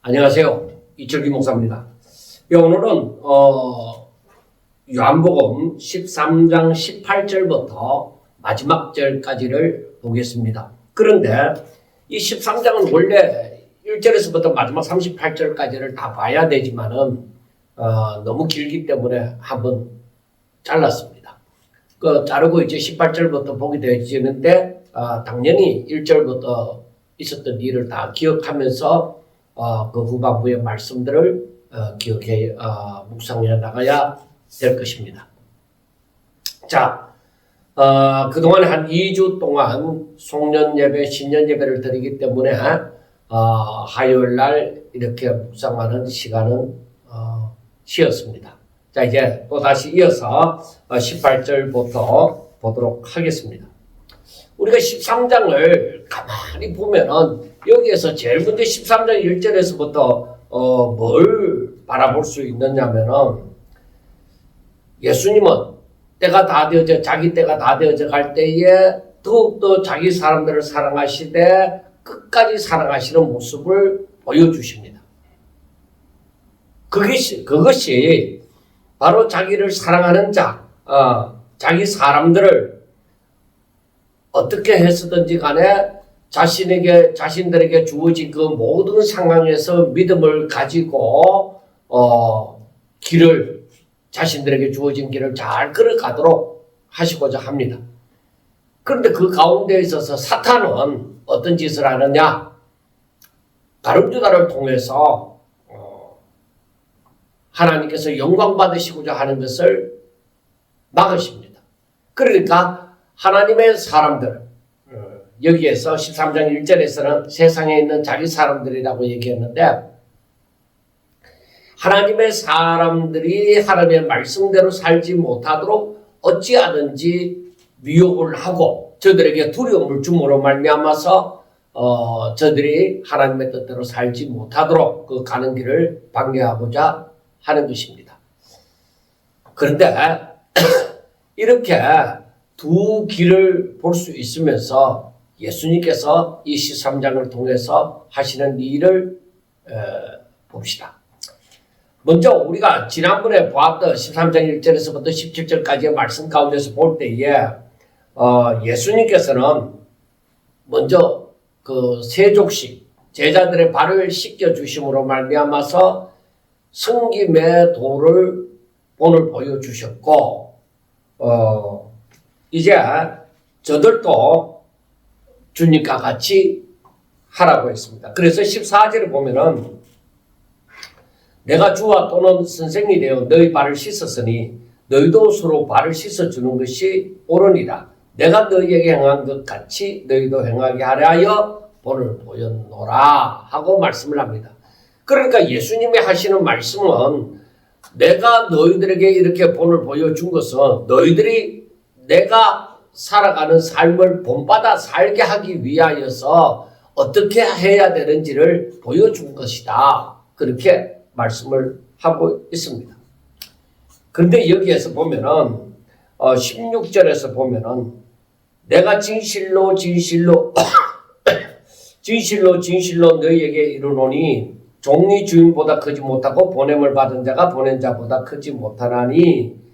안녕하세요. 이철기 목사입니다. 오늘은 요한복음 13장 18절부터 마지막 절까지를 보겠습니다. 그런데 이 13장은 원래 1절에서부터 마지막 38절까지를 다 봐야 되지만은 너무 길기 때문에 한번 잘랐습니다. 자르고 이제 18절부터 보게 되어지는데 당연히 1절부터 있었던 일을 다 기억하면서 그 후반부의 말씀들을 기억해 묵상해 나가야 될 것입니다. 자, 그동안 한 2주 동안 송년 예배, 신년 예배를 드리기 때문에 화요일 날 이렇게 묵상하는 시간은 쉬었습니다. 자, 이제 또 다시 이어서 18절부터 보도록 하겠습니다. 우리가 13장을 가만히 보면은 여기에서 제일 먼저 13장 1절에서부터 뭘 바라볼 수 있느냐면은 예수님은 때가 다 되어져 자기 때가 다 되어져 갈 때에 더욱더 자기 사람들을 사랑하시되 끝까지 사랑하시는 모습을 보여주십니다. 그것이 바로 자기를 사랑하는 자기 사람들을 어떻게 해서든지 간에 자신들에게 주어진 그 모든 상황에서 믿음을 가지고 자신들에게 주어진 길을 잘 걸어가도록 하시고자 합니다. 그런데 그 가운데 있어서 사탄은 어떤 짓을 하느냐? 가룟유다를 통해서 하나님께서 영광 받으시고자 하는 것을 막으십니다. 그러니까 하나님의 사람들, 여기에서 13장 1절에서는 세상에 있는 자기 사람들이라고 얘기했는데 하나님의 사람들이 하나님의 말씀대로 살지 못하도록 어찌하든지 미혹을 하고 저들에게 두려움을 줌으로 말미암아서 저들이 하나님의 뜻대로 살지 못하도록 그 가는 길을 방해하고자 하는 것입니다. 그런데 이렇게 두 길을 볼 수 있으면서 예수님께서 이 13장을 통해서 하시는 일을 봅시다. 먼저 우리가 지난번에 보았던 13장 1절에서부터 17절까지의 말씀 가운데서 볼 때에 예수님께서는 먼저 그 세족식 제자들의 발을 씻겨주심으로 말미암아서 섬김의 본을 보여주셨고 이제 저들도 주님과 같이 하라고 했습니다. 그래서 14절에 보면은 내가 주와 또는 선생이 되어 너희 발을 씻었으니 너희도 서로 발을 씻어주는 것이 옳으니라. 내가 너희에게 행한 것 같이 너희도 행하게 하려 하여 본을 보였노라 하고 말씀을 합니다. 그러니까 예수님이 하시는 말씀은 내가 너희들에게 이렇게 본을 보여준 것은 너희들이 내가 살아가는 삶을 본받아 살게 하기 위하여서 어떻게 해야 되는지를 보여준 것이다. 그렇게 말씀을 하고 있습니다. 그런데 여기에서 보면은 16절에서 보면은 내가 진실로 너희에게 이르노니 종이 주인보다 크지 못하고 보냄을 받은 자가 보낸 자보다 크지 못하나니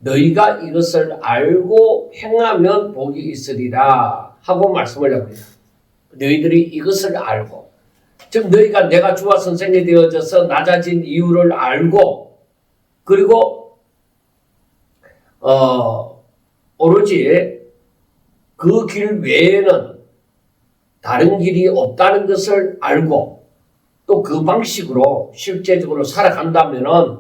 너희가 이것을 알고 행하면 복이 있으리라 하고 말씀을 합니다. 너희들이 이것을 알고 즉 너희가 내가 주와 선생이 되어져서 낮아진 이유를 알고 그리고 오로지 그 길 외에는 다른 길이 없다는 것을 알고 또 그 방식으로 실제적으로 살아간다면은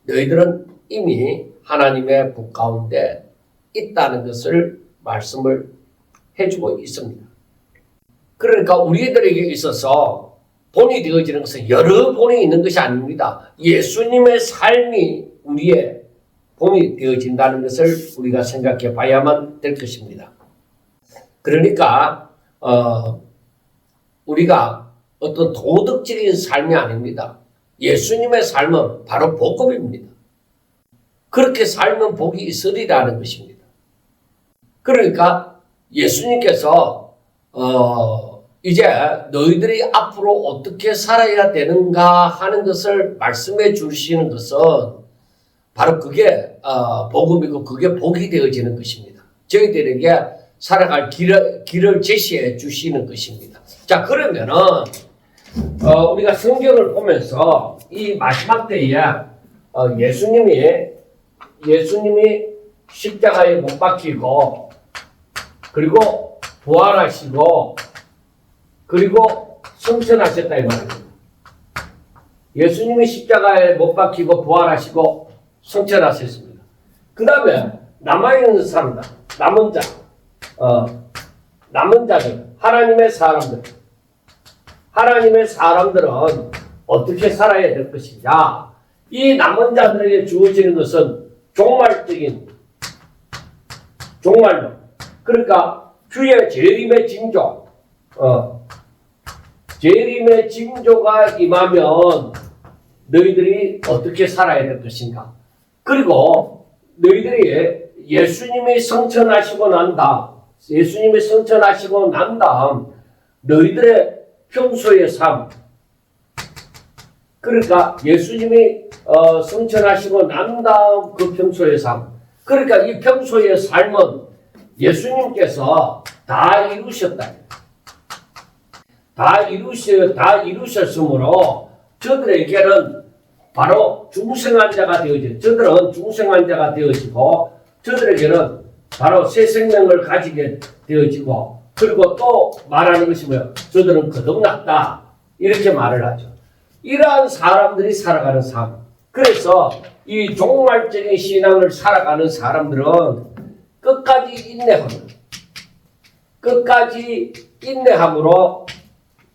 너희들은 이미 하나님의 복 가운데 있다는 것을 말씀을 해주고 있습니다. 그러니까 우리들에게 있어서 본이 되어지는 것은 여러 본이 있는 것이 아닙니다. 예수님의 삶이 우리의 본이 되어진다는 것을 우리가 생각해 봐야만 될 것입니다. 그러니까 우리가 어떤 도덕적인 삶이 아닙니다. 예수님의 삶은 바로 복음입니다. 그렇게 살면 복이 있으리라는 것입니다. 그러니까 예수님께서 이제 너희들이 앞으로 어떻게 살아야 되는가 하는 것을 말씀해 주시는 것은 바로 그게 복음이고 그게 복이 되어지는 것입니다. 저희들에게 살아갈 길을 제시해 주시는 것입니다. 자, 그러면은 우리가 성경을 보면서 이 마지막 때에 예수님이 십자가에 못 박히고 그리고 부활하시고 그리고 승천하셨다 이 말입니다. 예수님이 십자가에 못 박히고 부활하시고 승천하셨습니다. 그 다음에 남아있는 사람들, 남은 자들, 하나님의 사람들은 어떻게 살아야 될 것이냐? 이 남은 자들에게 주어지는 것은 종말로. 그러니까 주의 재림의 징조, 재림의 징조가 임하면 너희들이 어떻게 살아야 될 것인가? 그리고 너희들이 예수님이 승천하시고 난 다음 너희들의 평소의 삶, 그러니까 예수님이 승천하시고 난 다음 그 평소의 삶, 그러니까 이 평소의 삶은 예수님께서 다 이루셨다. 다 이루셨으므로 저들에게는 바로 중생한 자가 되어지고 저들에게는 바로 새 생명을 가지게 되어지고 그리고 또 말하는 것이 뭐예요? 저들은 거듭났다. 이렇게 말을 하죠. 이러한 사람들이 살아가는 삶. 그래서 이 종말적인 신앙을 살아가는 사람들은 끝까지 인내함으로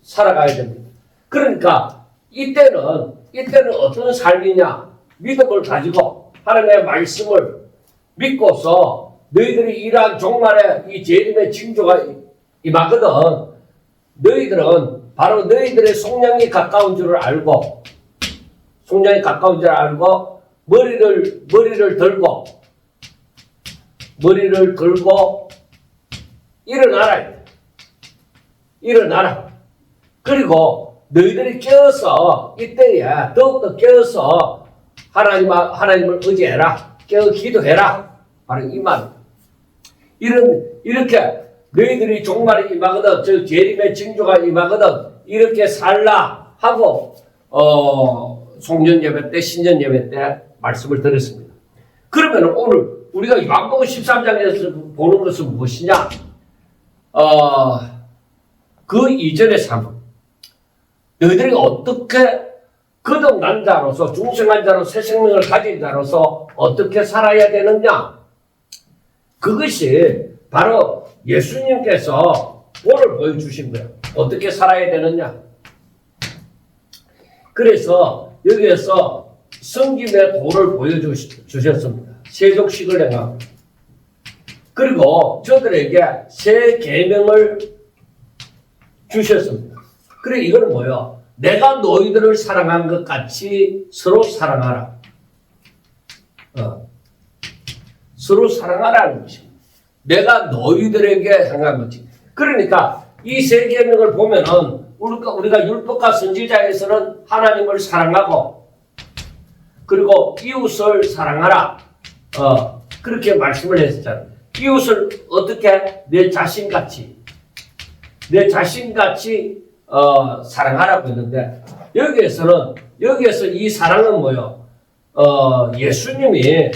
살아가야 됩니다. 그러니까 이때는 어떤 삶이냐? 믿음을 가지고 하나님의 말씀을 믿고서 너희들이 이러한 종말의 이 재림의 징조가 임하거든. 너희들은 바로 너희들의 속량이 가까운 줄을 알고 머리를 들고 일어나라. 그리고 너희들이 깨어서 이때에 더욱더 깨어서 하나님을 의지해라. 깨어 기도해라. 바로 이 말. 이렇게 너희들이 종말이 임하거든, 저 재림의 징조가 임하거든, 이렇게 살라 하고 송년 예배 때, 신년 예배 때 말씀을 드렸습니다. 그러면 오늘 우리가 요한복음 13장에서 보는 것은 무엇이냐? 그 이전의 삶은 너희들이 어떻게 거듭난 자로서, 중생한 자로, 새 생명을 가진 자로서 어떻게 살아야 되느냐? 그것이 바로 예수님께서 도를 보여주신 거예요. 어떻게 살아야 되느냐? 그래서 여기에서 성김의 도를 보여주셨습니다. 세족식을 행하고 그리고 저들에게 새 계명을 주셨습니다. 그래 이거는 뭐예요? 내가 너희들을 사랑한 것 같이 서로 사랑하라. 서로 사랑하라는 것입니다. 내가 너희들에게 행한 거지. 그러니까 이 세 계명을 보면은 우리가 율법과 선지자에서는 하나님을 사랑하고 그리고 이웃을 사랑하라. 그렇게 말씀을 했었잖아요. 이웃을 어떻게? 내 자신같이 사랑하라고 했는데 여기에서 이 사랑은 뭐예요? 예수님이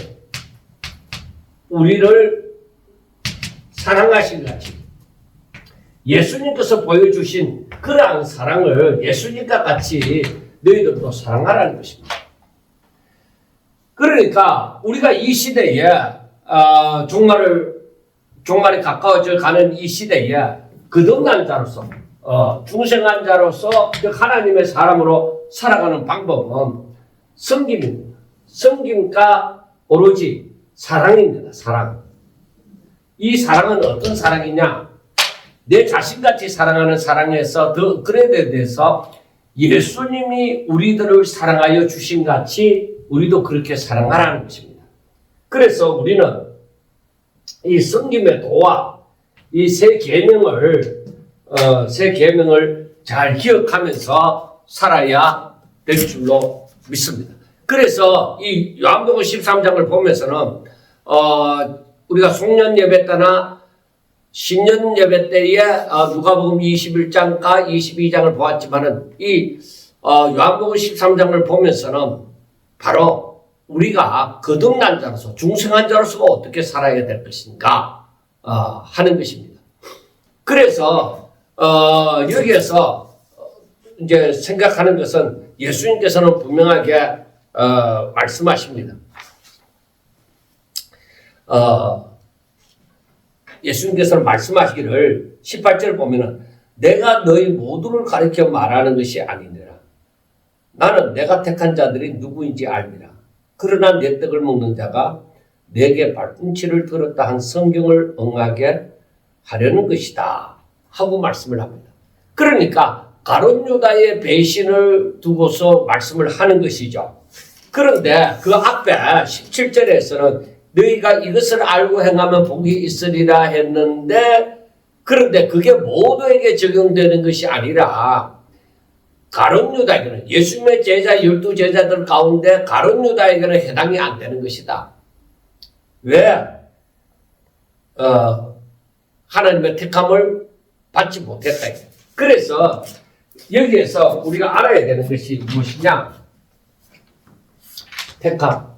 우리를 사랑하신 같이 예수님께서 보여주신 그러한 사랑을 예수님과 같이 너희들도 사랑하라는 것입니다. 그러니까 우리가 이 시대에 종말이 가까워져 가는 이 시대에 거듭난 자로서 중생한 자로서 하나님의 사람으로 살아가는 방법은 섬김입니다. 섬김과 오로지 사랑입니다. 사랑. 이 사랑은 어떤 사랑이냐? 내 자신같이 사랑하는 사랑에서 더 업그레이드에 대해서 예수님이 우리들을 사랑하여 주신 같이 우리도 그렇게 사랑하라는 것입니다. 그래서 우리는 이 섬김의 도와 이 새 계명을 새 계명을 잘 기억하면서 살아야 될 줄로 믿습니다. 그래서 이 요한복음 13장을 보면서는 우리가 송년 예배 때나 신년 예배 때에 누가복음 21장과 22장을 보았지만은 이 요한복음 13장을 보면서는 바로 우리가 거듭난 자로서 중생한 자로서 어떻게 살아야 될 것인가 하는 것입니다. 그래서 여기에서 이제 생각하는 것은 예수님께서는 분명하게 말씀하십니다. 예수님께서는 말씀하시기를 18절을 보면은 내가 너희 모두를 가리켜 말하는 것이 아니니라. 나는 내가 택한 자들이 누구인지 알미라. 그러나 내 떡을 먹는 자가 내게 발꿈치를 들었다 한 성경을 응하게 하려는 것이다 하고 말씀을 합니다. 그러니까 가룟 유다의 배신을 두고서 말씀을 하는 것이죠. 그런데 그 앞에 17절에서는 너희가 이것을 알고 행하면 복이 있으리라 했는데, 그런데 그게 모두에게 적용되는 것이 아니라 가룟 유다에게는, 예수님의 제자 12제자들 가운데 가룟 유다에게는 해당이 안 되는 것이다. 왜? 하나님의 택함을 받지 못했다. 그래서 여기에서 우리가 알아야 되는 것이 무엇이냐? 택함.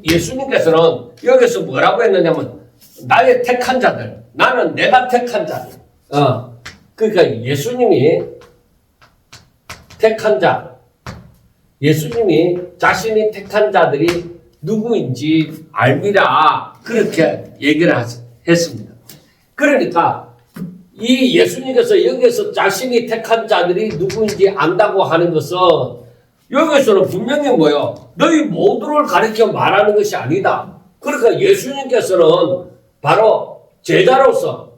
예수님께서는 여기서 뭐라고 했느냐면 나의 택한 자들, 나는 내가 택한 자들. 그러니까 예수님이 택한 자, 예수님이 자신이 택한 자들이 누구인지 알미라, 그렇게 얘기를 했습니다. 그러니까 이 예수님께서 여기서 자신이 택한 자들이 누구인지 안다고 하는 것은 여기서는 분명히 뭐요? 너희 모두를 가리켜 말하는 것이 아니다. 그러니까 예수님께서는 바로 제자로서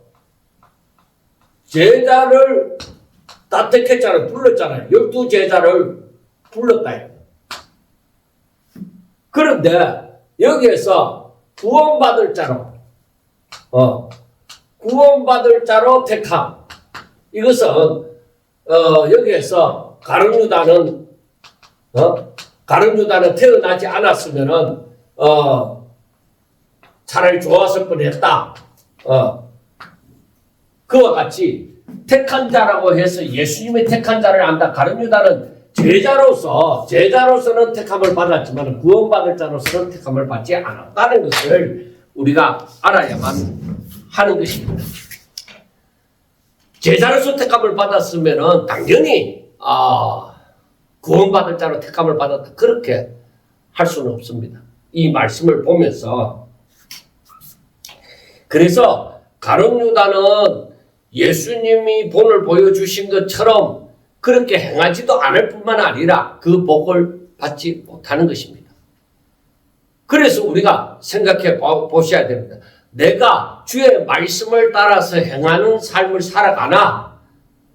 제자를 다 택했잖아요. 불렀잖아요. 12제자를 불렀다. 그런데 여기에서 구원받을 자로 구원받을 자로 택함. 이것은 여기에서 가룟 유다는 태어나지 않았으면은 차라리 좋았을 뻔했다. 그와 같이 택한 자라고 해서 예수님의 택한 자를 안다. 가룟 유다는 제자로서는 택함을 받았지만 구원받을 자로서는 택함을 받지 않았다는 것을 우리가 알아야만 하는 것입니다. 제자로서 택함을 받았으면은 당연히 구원받을 자로 택함을 받았다, 그렇게 할 수는 없습니다. 이 말씀을 보면서. 그래서 가룟 유다는 예수님이 본을 보여주신 것처럼 그렇게 행하지도 않을 뿐만 아니라 그 복을 받지 못하는 것입니다. 그래서 우리가 생각해 보셔야 됩니다. 내가 주의 말씀을 따라서 행하는 삶을 살아가나,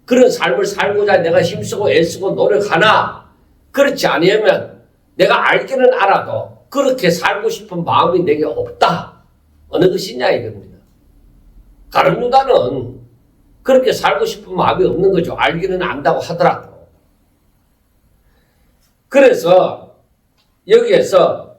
그런 삶을 살고자 내가 힘쓰고 애쓰고 노력하나, 그렇지 아니하면 내가 알기는 알아도 그렇게 살고 싶은 마음이 내게 없다. 어느 것이냐 이겁니다. 가룟 유다는 그렇게 살고 싶은 마음이 없는 거죠. 알기는 안다고 하더라도. 그래서 여기에서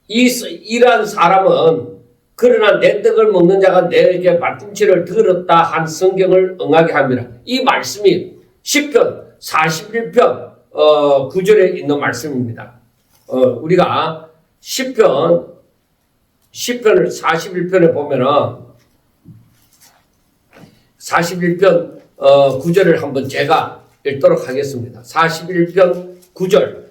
이러한 사람은 그러나 내 떡을 먹는 자가 내게 발꿈치를 들었다 한 성경을 응하게 합니다. 이 말씀이 시편 41편 9절에 있는 말씀입니다. 우리가 시편을 41편에 보면은 41편 9절을 한번 제가 읽도록 하겠습니다. 41편 9절.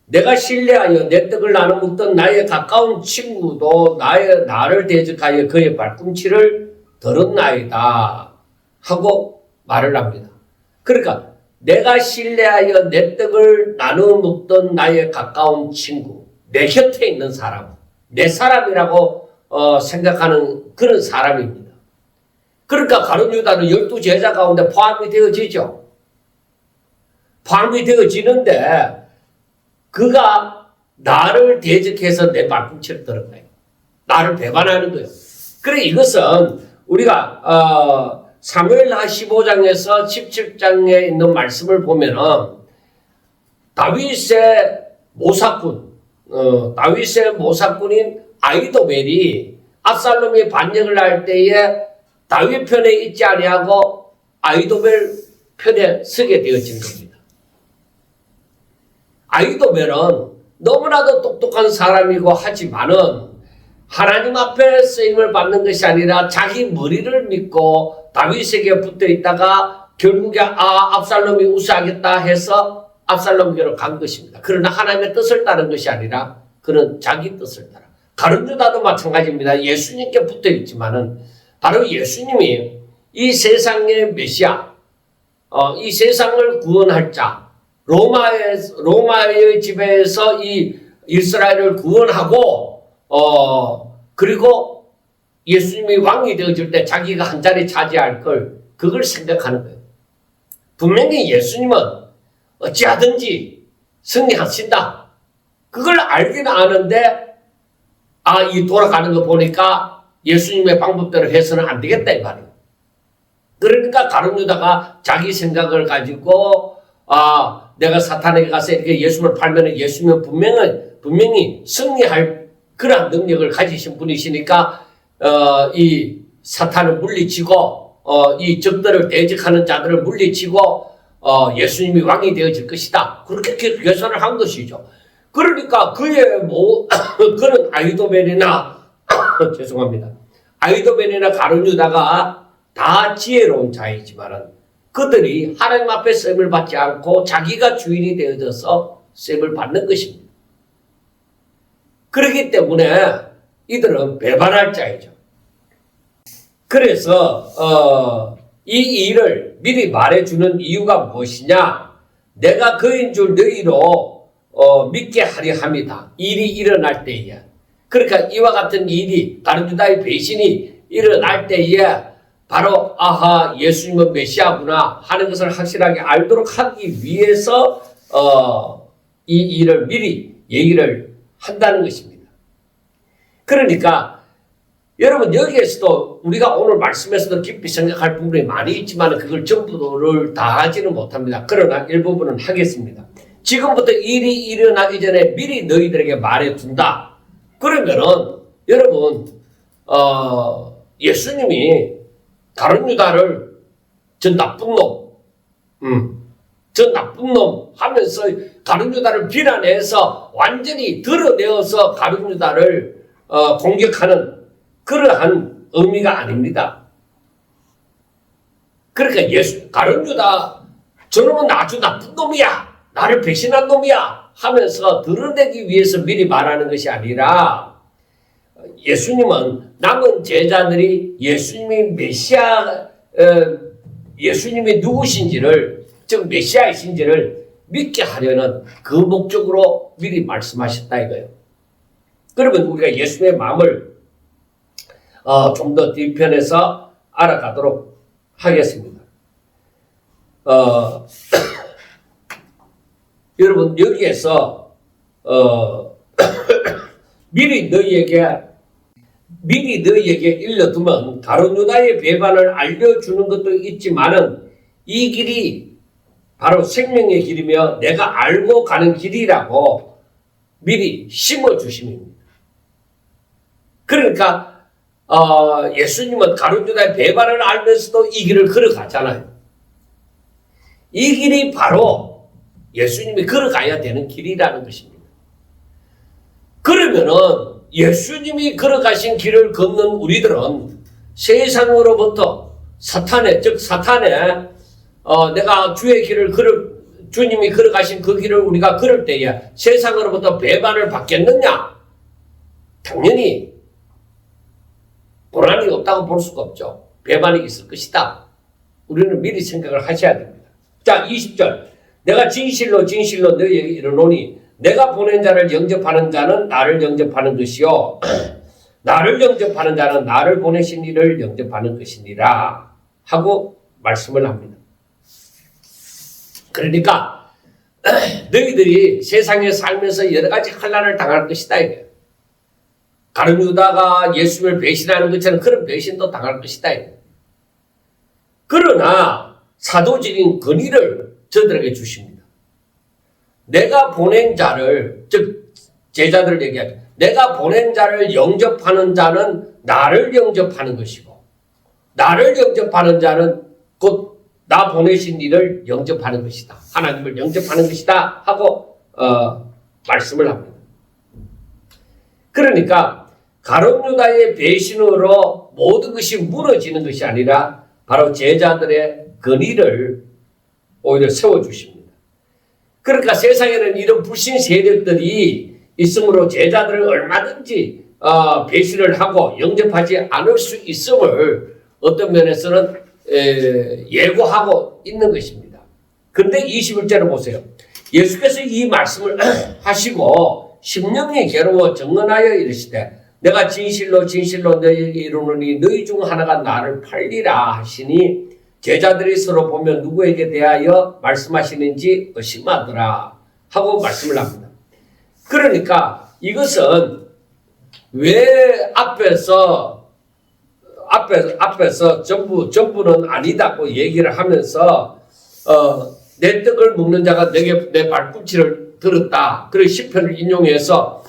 내가 신뢰하여 내 떡을 나눠 먹던 나의 가까운 친구도 나를 대적하여 그의 발꿈치를 들었나이다 하고 말을 합니다. 그러니까 내가 신뢰하여 내 떡을 나눠 먹던 나의 가까운 친구, 내 곁에 있는 사람, 내 사람이라고 생각하는 그런 사람입니다. 그러니까 가룟 유다는 12제자 가운데 포함이 되어지죠. 포함이 되어지는데 그가 나를 대적해서 내 발꿈치를 들은 거예요. 나를 배반하는 거예요. 그래 이것은 우리가 사무엘하 15장에서 17장에 있는 말씀을 보면은 다윗의 모사꾼인 아히도벨이 압살롬이 반역을 할 때에 다윗 편에 있지 아니하고 아히도벨 편에 서게 되어진 겁니다. 아히도벨은 너무나도 똑똑한 사람이고 하지만은 하나님 앞에 쓰임을 받는 것이 아니라 자기 머리를 믿고 다윗에게 붙어 있다가 결국에 압살롬이 우세하겠다 해서 압살롬에게로 간 것입니다. 그러나 하나님의 뜻을 따른 것이 아니라 그는 자기 뜻을 따라. 가룟 유다도 마찬가지입니다. 예수님께 붙어 있지만은 바로 예수님이 이 세상의 메시아, 이 세상을 구원할 자, 로마의 지배에서 이 이스라엘을 구원하고 그리고 예수님이 왕이 되어질 때 자기가 한 자리 차지할 걸 그걸 생각하는 거예요. 분명히 예수님은 어찌하든지 승리하신다. 그걸 알기는 아는데 이 돌아가는 거 보니까 예수님의 방법대로 해서는 안 되겠다 이 말이에요. 그러니까 가룟 유다가 자기 생각을 가지고 내가 사탄에게 가서 이렇게 예수를 팔면 예수님은 분명히 승리할 그런 능력을 가지신 분이시니까 이 사탄을 물리치고 이 적들을 대적하는 자들을 물리치고 예수님이 왕이 되어질 것이다. 그렇게 계산을 한 것이죠. 그러니까 그런 아히도벨이나 죄송합니다. 아히도벨이나 가룟 유다가 다 지혜로운 자이지만은 그들이 하나님 앞에 쓰임을 받지 않고 자기가 주인이 되어져서 쓰임을 받는 것입니다. 그렇기 때문에 이들은 배반할 자이죠. 그래서 이 일을 미리 말해주는 이유가 무엇이냐? 내가 그인 줄 너희로 믿게 하려 함이다. 일이 일어날 때에. 그러니까 이와 같은 일이 가룟 유다의 배신이 일어날 때에 바로 예수님은 메시아구나 하는 것을 확실하게 알도록 하기 위해서 이 일을 미리 얘기를 한다는 것입니다. 그러니까 여러분 여기에서도 우리가 오늘 말씀에서도 깊이 생각할 부분이 많이 있지만 그걸 전부를 다 하지는 못합니다. 그러나 일부분은 하겠습니다. 지금부터 일이 일어나기 전에 미리 너희들에게 말해둔다. 그러면은 여러분 예수님이 가룟 유다를 저 나쁜 놈 하면서 가룟 유다를 비난해서 완전히 드러내어서 가룟 유다를 공격하는 그러한 의미가 아닙니다. 그러니까 가룟 유다 저놈은 아주 나쁜 놈이야. 나를 배신한 놈이야 하면서 드러내기 위해서 미리 말하는 것이 아니라 예수님은 남은 제자들이 예수님이 예수님이 누구신지를 즉 메시아이신지를 믿게 하려는 그 목적으로 미리 말씀하셨다 이거예요. 그러면 우리가 예수님의 마음을 좀 더 뒤편에서 알아가도록 하겠습니다. 여러분 여기에서 미리 너희에게 일러두면 가룟 유다의 배반을 알려주는 것도 있지만은 이 길이 바로 생명의 길이며 내가 알고 가는 길이라고 미리 심어주심입니다. 그러니까 예수님은 가룟 유다의 배반을 알면서도 이 길을 걸어가잖아요. 이 길이 바로 예수님이 걸어가야 되는 길이라는 것입니다. 그러면은 예수님이 걸어가신 길을 걷는 우리들은 세상으로부터 사탄의 내가 주님이 걸어가신 그 길을 우리가 걸을 때에 세상으로부터 배반을 받겠느냐? 당연히 고난이 없다고 볼 수가 없죠. 배반이 있을 것이다. 우리는 미리 생각을 하셔야 됩니다. 자, 20절. 내가 진실로 너희에게 이르노니 내가 보낸 자를 영접하는 자는 나를 영접하는 것이요 나를 영접하는 자는 나를 보내신 이를 영접하는 것이니라 하고 말씀을 합니다. 그러니까 너희들이 세상에 살면서 여러 가지 환난을 당할 것이다 이거예요. 가룟 유다가 예수님을 배신하는 것처럼 그런 배신도 당할 것이다. 그러나 사도적인 권위를 저들에게 주십니다. 내가 보낸 자를, 즉 제자들을 얘기하죠. 내가 보낸 자를 영접하는 자는 나를 영접하는 것이고 나를 영접하는 자는 곧 나 보내신 이를 영접하는 것이다. 하나님을 영접하는 것이다 하고 말씀을 합니다. 그러니까 가룟 유다의 배신으로 모든 것이 무너지는 것이 아니라 바로 제자들의 권위를 오히려 세워주십니다. 그러니까 세상에는 이런 불신 세력들이 있으므로 제자들을 얼마든지 배신을 하고 영접하지 않을 수 있음을 어떤 면에서는 예고하고 있는 것입니다. 그런데 21절을 보세요. 예수께서 이 말씀을 하시고 심령이 괴로워 정언하여 이르시되 내가 진실로 진실로 너희에게 이르노니 너희 중 하나가 나를 팔리라 하시니 제자들이 서로 보며 누구에게 대하여 말씀하시는지 의심하더라 하고 말씀을 합니다. 그러니까 이것은 왜 앞에서 전부는 아니다고 얘기를 하면서 내 떡을 먹는 자가 내게 내 발꿈치를 들었다. 그리고 시편을 인용해서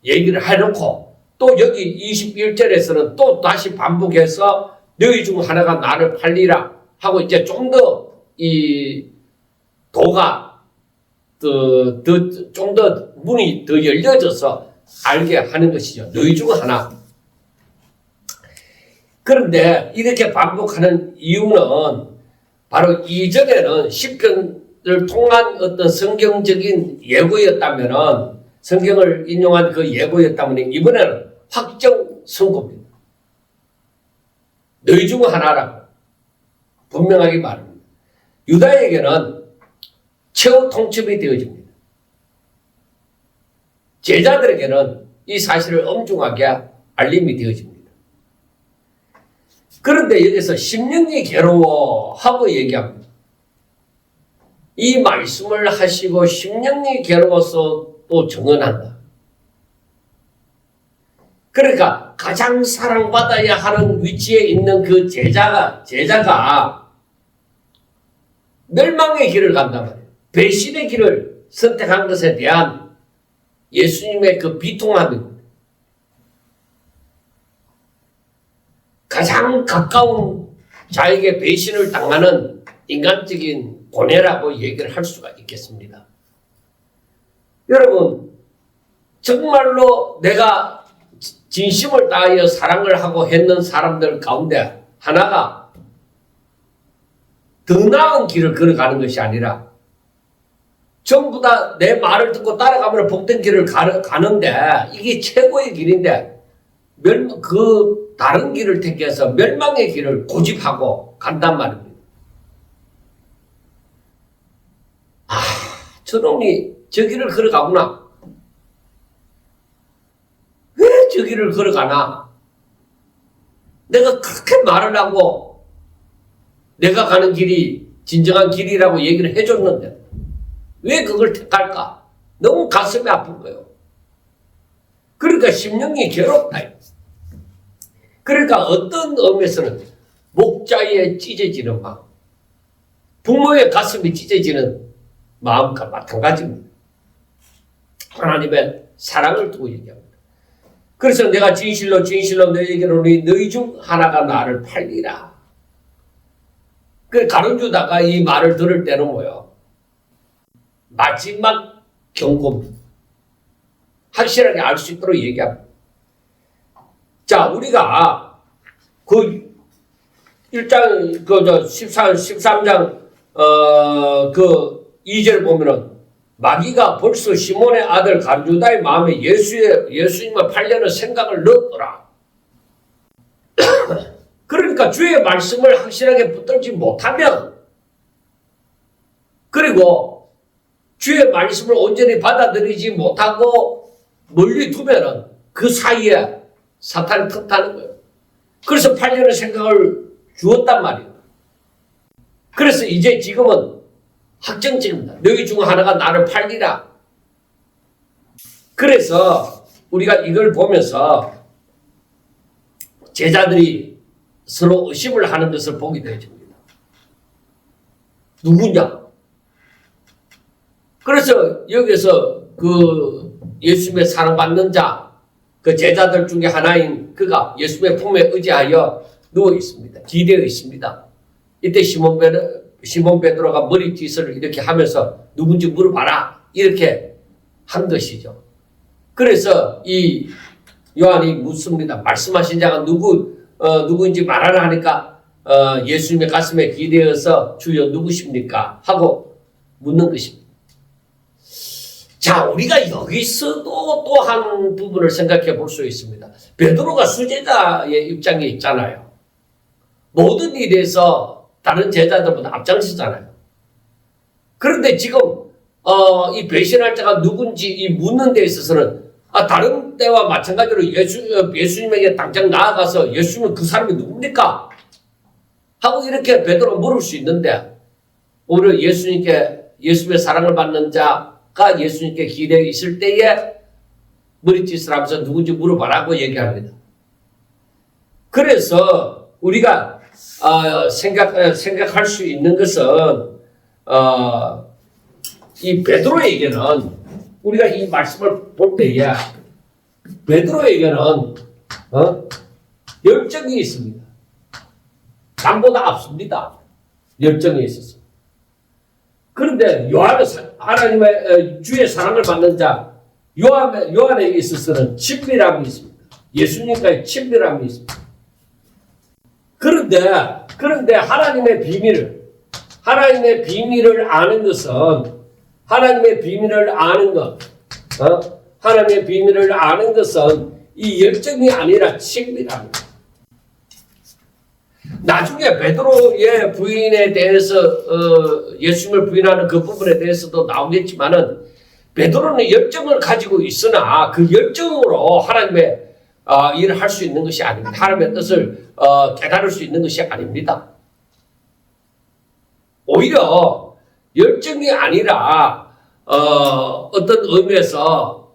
얘기를 해놓고 또 여기 21절에서는 또 다시 반복해서 너희 중 하나가 나를 팔리라 하고 이제 좀 더 이 도가 좀 더 문이 더 열려져서 알게 하는 것이죠. 너희 중 하나. 그런데 이렇게 반복하는 이유는 바로 이전에는 시편을 통한 어떤 성경적인 예고였다면은 성경을 인용한 그 예고였다면 이번에는 확정 선고입니다. 너희 중 하나라고 분명하게 말합니다. 유다에게는 최후 통첩이 되어집니다. 제자들에게는 이 사실을 엄중하게 알림이 되어집니다. 그런데 여기서 심령이 괴로워하고 얘기합니다. 이 말씀을 하시고 심령이 괴로워서 또 정언한다. 그러니까 가장 사랑받아야 하는 위치에 있는 그 제자가 멸망의 길을 간단 말이에요. 배신의 길을 선택한 것에 대한 예수님의 그 비통함입니다. 가장 가까운 자에게 배신을 당하는 인간적인 고뇌라고 얘기를 할 수가 있겠습니다. 여러분, 정말로 내가 진심을 다하여 사랑을 하고 했는 사람들 가운데 하나가 더 나은 길을 걸어가는 것이 아니라 전부 다 내 말을 듣고 따라가면 복된 길을 가는데 이게 최고의 길인데 그 다른 길을 택해서 멸망의 길을 고집하고 간단 말입니다. 저놈이 저 길을 걸어가구나. 왜 저 길을 걸어가나? 내가 그렇게 말을 하고 내가 가는 길이 진정한 길이라고 얘기를 해줬는데 왜 그걸 택할까? 너무 가슴이 아픈 거예요. 그러니까 심령이 괴롭다. 그러니까 어떤 의미에서는 목자에 찢어지는 마음, 부모의 가슴이 찢어지는 마음과 마찬가지입니다. 하나님의 사랑을 두고 얘기합니다. 그래서 내가 진실로 진실로 너희에게로니 너희 중 하나가 나를 팔리라. 그 가룟 유다가 이 말을 들을 때는 뭐예요? 마지막 경고입니다. 확실하게 알 수 있도록 얘기합니다. 자, 우리가 그 1장, 13장, 2절 보면은 마귀가 벌써 시몬의 아들 가룟 유다의 마음에 예수님을 팔려는 생각을 넣었더라. 그러니까 주의 말씀을 확실하게 붙들지 못하면 그리고 주의 말씀을 온전히 받아들이지 못하고 멀리 두면은 그 사이에 사탄이 틈타는 거예요. 그래서 팔려는 생각을 주었단 말이에요. 그래서 이제 지금은 확정적입니다. 너희 중 하나가 나를 팔리라. 그래서 우리가 이걸 보면서 제자들이 서로 의심을 하는 것을 보게 되어집니다. 누구냐? 그래서 여기서 그 예수님의 사랑받는 자, 그 제자들 중에 하나인 그가 예수님의 품에 의지하여 누워 있습니다. 기대어 있습니다. 이때 시몬 베드로가 머리짓을 이렇게 하면서 누군지 물어봐라 이렇게 한 것이죠. 그래서 이 요한이 묻습니다. 말씀하신 자가 누구인지 말하라 하니까 예수님의 가슴에 기대어서 주여 누구십니까? 하고 묻는 것입니다. 자, 우리가 여기서도 또 한 부분을 생각해 볼 수 있습니다. 베드로가 수제자의 입장에 있잖아요. 모든 일에서 다른 제자들보다 앞장서잖아요. 그런데 지금 이 배신할 자가 누군지 이 묻는 데 있어서는 다른 때와 마찬가지로 예수님에게 당장 나아가서 예수님은 그 사람이 누굽니까? 하고 이렇게 베드로가 물을 수 있는데 오히려 예수님의 사랑을 받는 자가 예수님께 기대어 있을 때에 머리짓을 하면서 누군지 물어봐라고 얘기합니다. 그래서 우리가 생각할 수 있는 것은 이 베드로에게는 우리가 이 말씀을 볼 때에 베드로에게는 열정이 있습니다. 남보다 앞섭니다. 열정이 있었어요. 그런데 요한은 하나님의 주의 사랑을 받는 자 요한에 있어서는 친밀함이 있습니다. 예수님과의 친밀함이 있습니다. 그런데 하나님의 비밀을 아는 것은 하나님의 비밀을 아는 것은 이 열정이 아니라 친밀함입니다. 나중에 베드로의 부인에 대해서 예수님을 부인하는 그 부분에 대해서도 나오겠지만은 베드로는 열정을 가지고 있으나 그 열정으로 하나님의 일을 할 수 있는 것이 아닙니다. 하나님의 뜻을 깨달을 수 있는 것이 아닙니다. 오히려 열정이 아니라 어떤 의미에서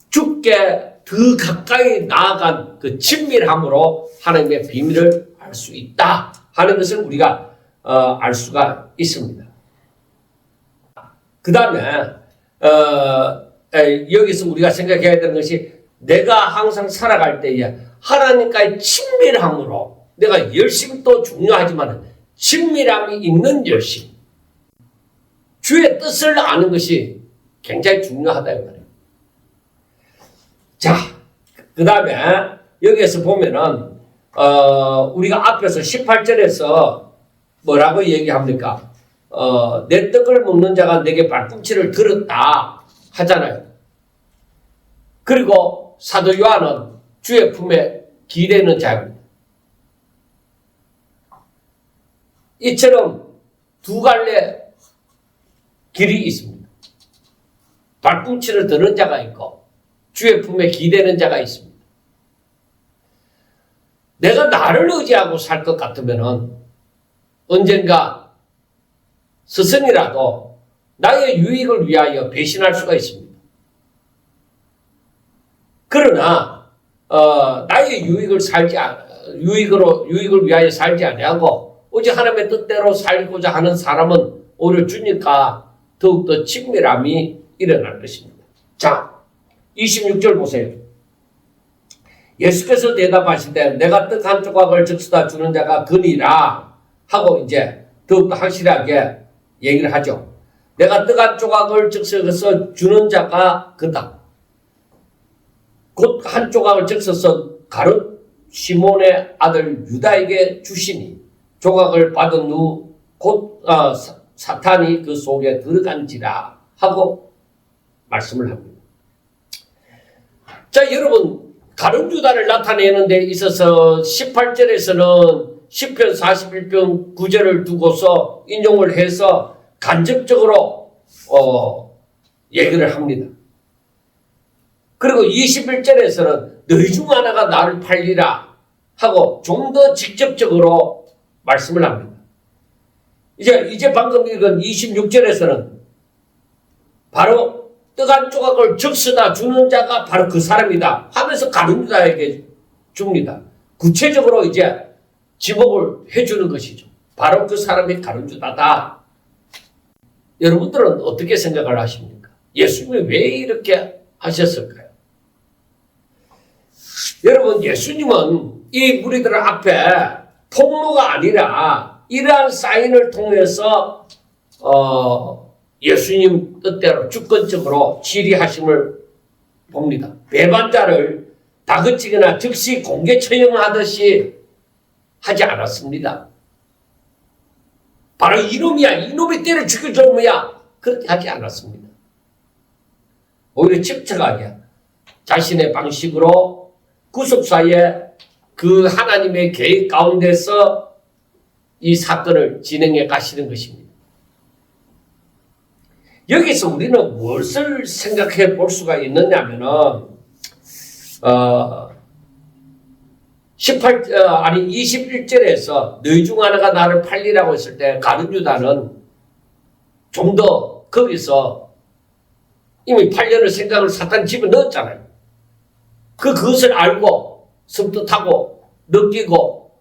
주께 더 가까이 나아간 그 친밀함으로 하나님의 비밀을 알 수 있다 하는 것을 우리가 알 수가 있습니다. 그 다음에 여기서 우리가 생각해야 되는 것이 내가 항상 살아갈 때에 하나님과의 친밀함으로 내가 열심도 중요하지만 친밀함이 있는 열심, 주의 뜻을 아는 것이 굉장히 중요하다 이 말이에요. 자, 그 다음에 여기에서 보면은 우리가 앞에서 18절에서 뭐라고 얘기합니까? 내 떡을 먹는 자가 내게 발꿈치를 들었다 하잖아요. 그리고 사도 요한은 주의 품에 기대는 자입니다. 이처럼 두 갈래 길이 있습니다. 발꿈치를 드는 자가 있고 주의 품에 기대는 자가 있습니다. 내가 나를 의지하고 살 것 같으면은 언젠가 스승이라도 나의 유익을 위하여 배신할 수가 있습니다. 그러나 나의 유익을 위하여 살지 아니하고 오직 하나님의 뜻대로 살고자 하는 사람은 오히려 주님과 더욱더 친밀함이 일어날 것입니다. 자, 26절 보세요. 예수께서 대답하시되 내가 떡 한 조각을 적수다 주는 자가 그니라 하고 이제 더욱더 확실하게 얘기를 하죠. 내가 떡 한 조각을 적셔서 주는 자가 그다. 곧 한 조각을 적셔서 가룟 시몬의 아들 유다에게 주시니 조각을 받은 후 곧 사탄이 그 속에 들어간지라 하고 말씀을 합니다. 자, 여러분, 가룟 유다를 나타내는 데 있어서 18절에서는 시편 41편 9절을 두고서 인용을 해서 간접적으로 얘기를 합니다. 그리고 21절에서는 너희 중 하나가 나를 팔리라 하고 좀 더 직접적으로 말씀을 합니다. 이제 방금 읽은 26절에서는 바로 떡 한 조각을 적셔다 주는 자가 바로 그 사람이다 하면서 가룟 유다에게 줍니다. 구체적으로 이제 지목을 해주는 것이죠. 바로 그 사람이 가룟 유다다. 여러분들은 어떻게 생각을 하십니까? 예수님이 왜 이렇게 하셨을까요? 여러분, 예수님은 이 무리들 앞에 통로가 아니라 이러한 사인을 통해서 예수님 뜻대로 주권적으로 지리하심을 봅니다. 배반자를 다그치거나 즉시 공개 처형하듯이 하지 않았습니다. 바로 이놈이야, 이놈이 때려 죽여줄 뭐야, 그렇게 하지 않았습니다. 오히려 침착하게 자신의 방식으로 구속사에 그 하나님의 계획 가운데서 이 사건을 진행해 가시는 것입니다. 여기서 우리는 무엇을 생각해 볼 수가 있느냐면은 21절에서 너희 중 하나가 나를 팔리라고 했을 때 가룟 유다는 좀 더 거기서 이미 팔려는 생각을 사탄 집에 넣었잖아요. 그것을 알고 섬뜩하고 느끼고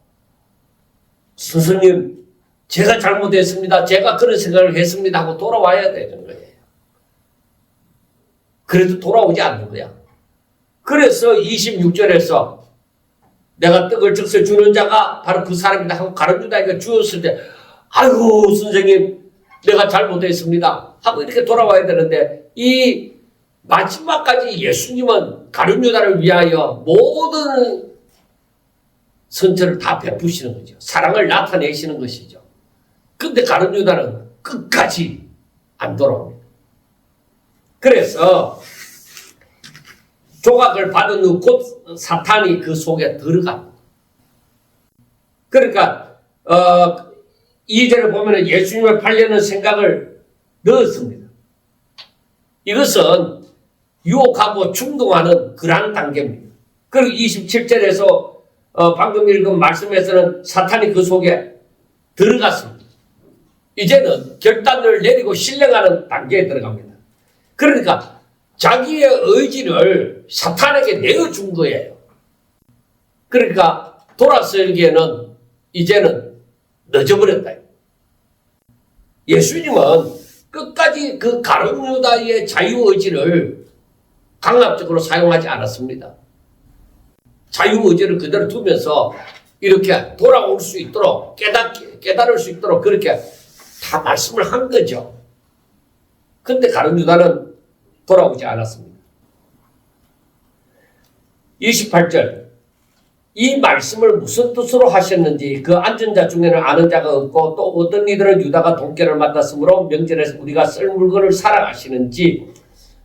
스승님 제가 잘못했습니다. 제가 그런 생각을 했습니다 하고 돌아와야 되는 거예요. 그래도 돌아오지 않는 거야. 그래서 26절에서 내가 떡을 적셔 주는 자가 바로 그 사람이다 하고 가룟 유다에게 주었을 때 아이고 선생님 내가 잘못했습니다 하고 이렇게 돌아와야 되는데 이 마지막까지 예수님은 가룟 유다를 위하여 모든 선처를 다 베푸시는 거죠. 사랑을 나타내시는 것이죠. 근데 가룟 유다는 끝까지 안 돌아옵니다. 그래서 조각을 받은 후 곧 사탄이 그 속에 들어갑니다. 그러니까 2절을 보면 예수님을 팔려는 생각을 넣었습니다. 이것은 유혹하고 충동하는 그러한 단계입니다. 그리고 27절에서 방금 읽은 말씀에서는 사탄이 그 속에 들어갔습니다. 이제는 결단을 내리고 신령하는 단계에 들어갑니다. 그러니까 자기의 의지를 사탄에게 내어준 거예요. 그러니까 돌아서기에는 이제는 늦어버렸다. 예수님은 끝까지 그 가룟 유다의 자유의지를 강압적으로 사용하지 않았습니다. 자유의지를 그대로 두면서 이렇게 돌아올 수 있도록 깨달을 수 있도록 그렇게 다 말씀을 한 거죠. 근데 가룟 유다는 돌아오지 않았습니다. 28절 이 말씀을 무슨 뜻으로 하셨는지 그 앉은 자 중에는 아는 자가 없고 또 어떤 이들은 유다가 돈깨를 맡았으므로 명절에 우리가 쓸 물건을 사라 하시는지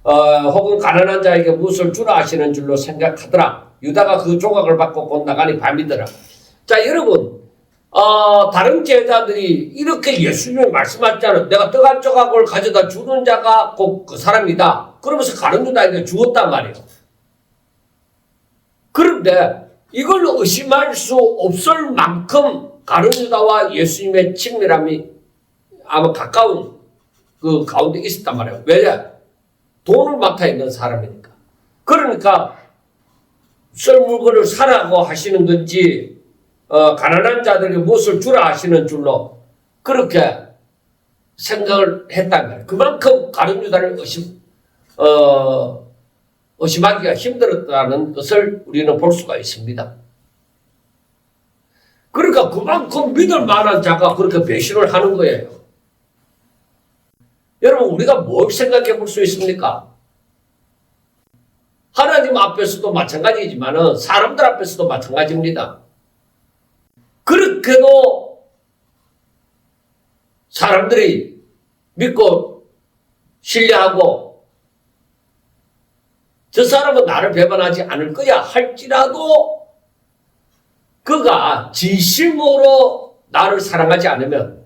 혹은 가난한 자에게 무엇을 주라 하시는 줄로 생각하더라. 유다가 그 조각을 받고 곧 나가니 밤이더라. 자 여러분 다른 제자들이 이렇게 예수님이 말씀하셨잖아요. 내가 떡 한 조각을 가져다 주는 자가 곧 그 사람이다. 그러면서 가룟 유다에게 주었단 말이에요. 그런데 이걸 의심할 수 없을 만큼 가룟 유다와 예수님의 친밀함이 아마 가까운 그 가운데 있었단 말이에요. 왜? 돈을 맡아 있는 사람이니까. 그러니까 쓸 물건을 사라고 하시는 건지 가난한 자들에게 무엇을 주라 하시는 줄로 그렇게 생각을 했단 말이에요. 그만큼 가룟 유다를 의심하기가 힘들었다는 것을 우리는 볼 수가 있습니다. 그러니까 그만큼 믿을 만한 자가 그렇게 배신을 하는 거예요. 여러분 우리가 뭘 생각해 볼 수 있습니까? 하나님 앞에서도 마찬가지지만 사람들 앞에서도 마찬가지입니다. 그렇게도 사람들이 믿고 신뢰하고 저 사람은 나를 배반하지 않을 거야 할지라도 그가 진심으로 나를 사랑하지 않으면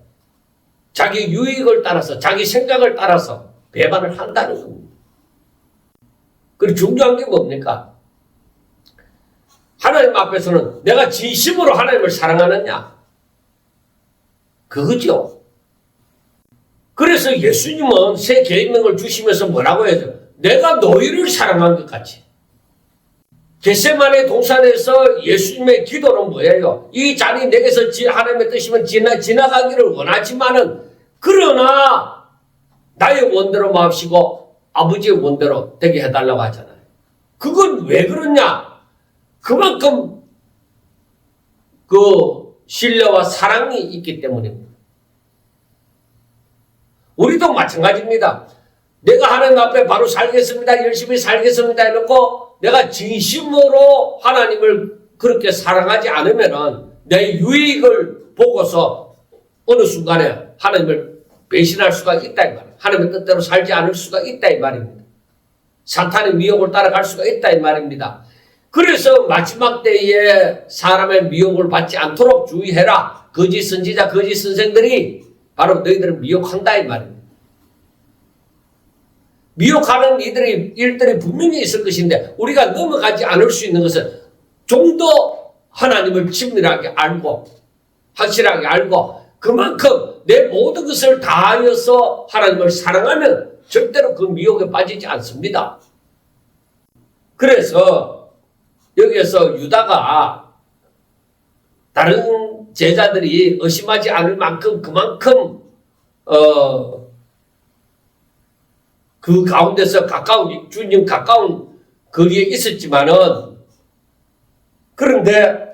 자기 유익을 따라서 자기 생각을 따라서 배반을 한다는 겁니다. 그리고 중요한 게 뭡니까? 하나님 앞에서는 내가 진심으로 하나님을 사랑하느냐? 그거죠. 그래서 예수님은 새 계명을 주시면서 뭐라고 해야죠? 내가 너희를 사랑한 것 같이. 겟세마네 동산에서 예수님의 기도는 뭐예요? 이 잔이 내게서 하나님의 뜻이면 지나가기를 원하지만은 그러나 나의 원대로 마옵시고 아버지의 원대로 되게 해달라고 하잖아요. 그건 왜 그러냐? 그만큼 그 신뢰와 사랑이 있기 때문입니다. 우리도 마찬가지입니다. 내가 하나님 앞에 바로 살겠습니다. 열심히 살겠습니다. 해놓고 내가 진심으로 하나님을 그렇게 사랑하지 않으면은 내 유익을 보고서 어느 순간에 하나님을 배신할 수가 있다 이 말이에요. 하나님의 뜻대로 살지 않을 수가 있다 이 말입니다. 사탄의 미혹을 따라갈 수가 있다 이 말입니다. 그래서 마지막 때에 사람의 미혹을 받지 않도록 주의해라. 거짓 선지자, 거짓 선생들이 바로 너희들을 미혹한다 이 말입니다. 미혹하는 일들이 분명히 있을 것인데 우리가 넘어가지 않을 수 있는 것은 좀 더 하나님을 친밀하게 알고 확실하게 알고 그만큼 내 모든 것을 다하여서 하나님을 사랑하면 절대로 그 미혹에 빠지지 않습니다. 그래서 여기에서 유다가 다른 제자들이 의심하지 않을 만큼 그만큼 그 가운데서 주님 가까운 거리에 있었지만은 그런데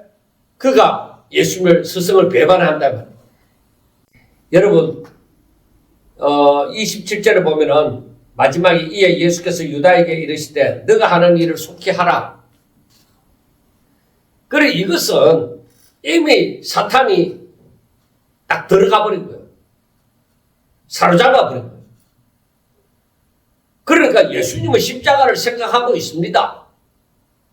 그가 예수님을 스승을 배반한다면 여러분 27절에 보면은 마지막에 이에 예수께서 유다에게 이르시되 너가 하는 일을 속히 하라. 그래 이것은 이미 사탄이 딱 들어가 버린 거예요. 사로잡아 버린 거예요. 그러니까 예수님은 십자가를 생각하고 있습니다.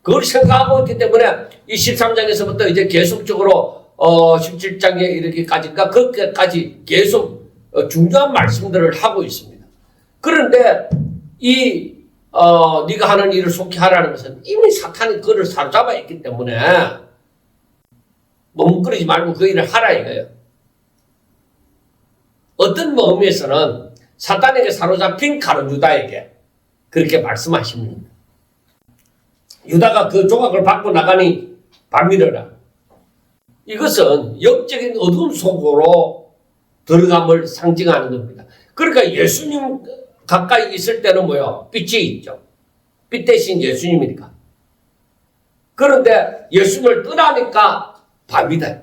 그걸 생각하고 있기 때문에 이 13장에서부터 이제 계속적으로 17장에 이르기까지인가 그렇게까지 계속 중요한 말씀들을 하고 있습니다. 그런데 네가 하는 일을 속히 하라는 것은 이미 사탄이 그를 사로잡아 있기 때문에 머뭇거리지 말고 그 일을 하라 이거예요. 어떤 의미에서는 사탄에게 사로잡힌 가룟 유다에게 그렇게 말씀하십니다. 유다가 그 조각을 받고 나가니 밤이러라. 이것은 영적인 어둠 속으로 들어감을 상징하는 겁니다. 그러니까 예수님 가까이 있을 때는 뭐요? 빛이 있죠. 빛 대신 예수님이니까. 그런데 예수님을 떠나니까 밤이다.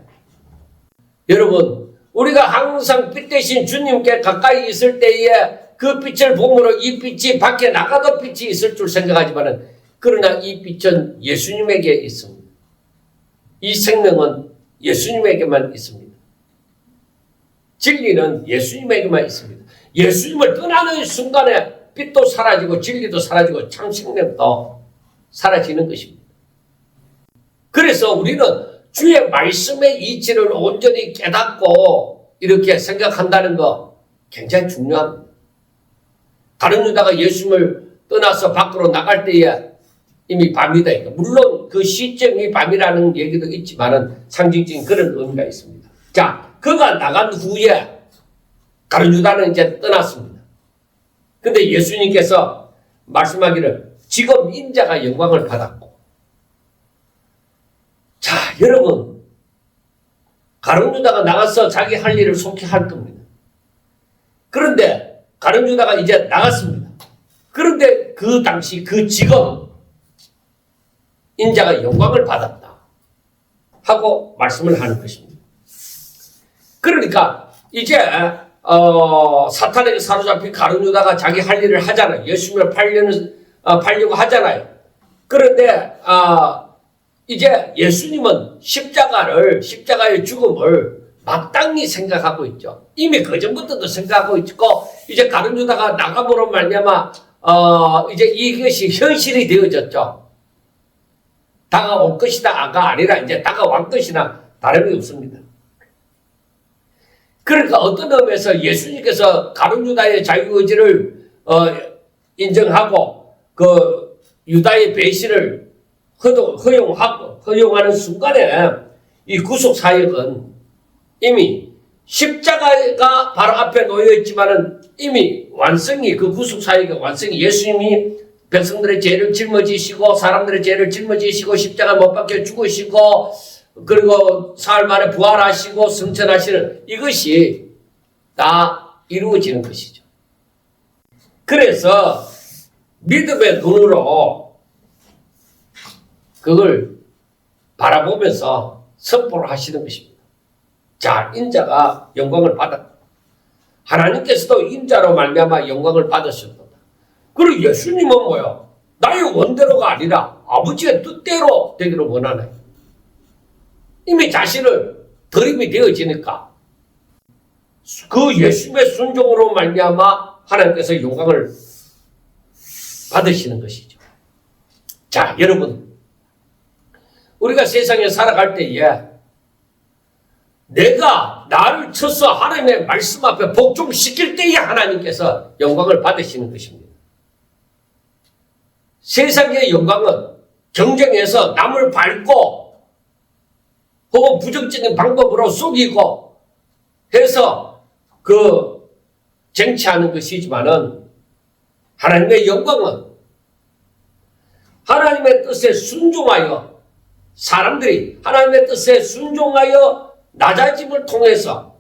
여러분 우리가 항상 빛 대신 주님께 가까이 있을 때에 그 빛을 보므로 이 빛이 밖에 나가도 빛이 있을 줄 생각하지만은 그러나 이 빛은 예수님에게 있습니다. 이 생명은 예수님에게만 있습니다. 진리는 예수님에게만 있습니다. 예수님을 떠나는 순간에 빛도 사라지고 진리도 사라지고 참 생명도 사라지는 것입니다. 그래서 우리는 주의 말씀의 이치를 온전히 깨닫고 이렇게 생각한다는 거 굉장히 중요합니다. 가룟 유다가 예수님을 떠나서 밖으로 나갈 때에 이미 밤이다. 물론 그 시점이 밤이라는 얘기도 있지만은 상징적인 그런 의미가 있습니다. 자, 그가 나간 후에 가룟 유다는 이제 떠났습니다. 근데 예수님께서 말씀하기를 지금 인자가 영광을 받았고 자, 여러분 가룟 유다가 나가서 자기 할 일을 속히 할 겁니다. 그런데 가룟 유다가 이제 나갔습니다. 그런데 그 당시 그 지금 인자가 영광을 받았다 하고 말씀을 하는 것입니다. 그러니까 이제 사탄에게 사로잡힌 가룟 유다가 자기 할 일을 하잖아요. 예수님을 팔려고 하잖아요. 그런데 이제 예수님은 십자가의 죽음을 마땅히 생각하고 있죠. 이미 그전부터도 생각하고 있고 이제 가룟 유다가 나감으로 말미암아 이제 이것이 현실이 되어졌죠. 다가올 것이다가 아니라 이제 다가올 것이나 다름이 없습니다. 그러니까 어떤 의미에서 예수님께서 가룟 유다의 자유의지를 인정하고 그 유다의 배신을 허용하는 순간에 이 구속 사역은 이미 십자가가 바로 앞에 놓여 있지만은 이미 완성이 그 구속 사역의 완성이 예수님이 백성들의 죄를 짊어지시고 사람들의 죄를 짊어지시고 십자가 못 박혀 죽으시고 그리고 사흘 만에 부활하시고 승천하시는 이것이 다 이루어지는 것이죠. 그래서 믿음의 눈으로 그걸 바라보면서 선포를 하시는 것입니다. 자, 인자가 영광을 받았다. 하나님께서도 인자로 말미암아 영광을 받으셨다. 그리고 예수님은 뭐야? 나의 원대로가 아니라 아버지의 뜻대로 되기를 원하네. 이미 자신을 드림이 되어지니까 그 예수님의 순종으로 말미암아 하나님께서 영광을 받으시는 것이죠. 자, 여러분, 우리가 세상에 살아갈 때에 내가 나를 쳐서 하나님의 말씀 앞에 복종시킬 때에 하나님께서 영광을 받으시는 것입니다. 세상의 영광은 경쟁해서 남을 밟고 혹은 부정적인 방법으로 속이고 해서 그 쟁취하는 것이지만은 하나님의 영광은 하나님의 뜻에 순종하여 사람들이 하나님의 뜻에 순종하여 낮아짐을 통해서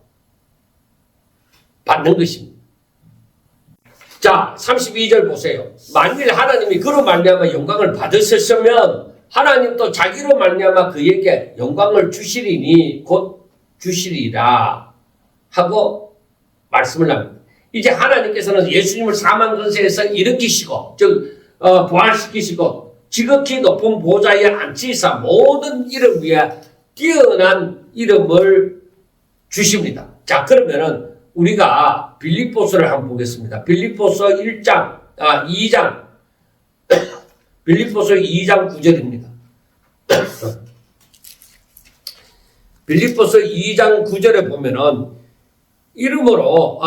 받는 것입니다. 자, 32절 보세요. 만일 하나님이 그로 말미암아 영광을 받으셨으면 하나님도 자기로 말미암아 그에게 영광을 주시리니 곧 주시리라 하고 말씀을 합니다. 이제 하나님께서는 예수님을 사망 근세에서 일으키시고 즉 부활시키시고 지극히 높은 보좌에 앉히사 모든 이름 위에 뛰어난 이름을 주십니다. 자, 그러면은 우리가 빌립보서를 한번 보겠습니다. 빌립보서 2장 빌립보서 2장 9절입니다. 빌립보서 2장 9절에 보면은 이름으로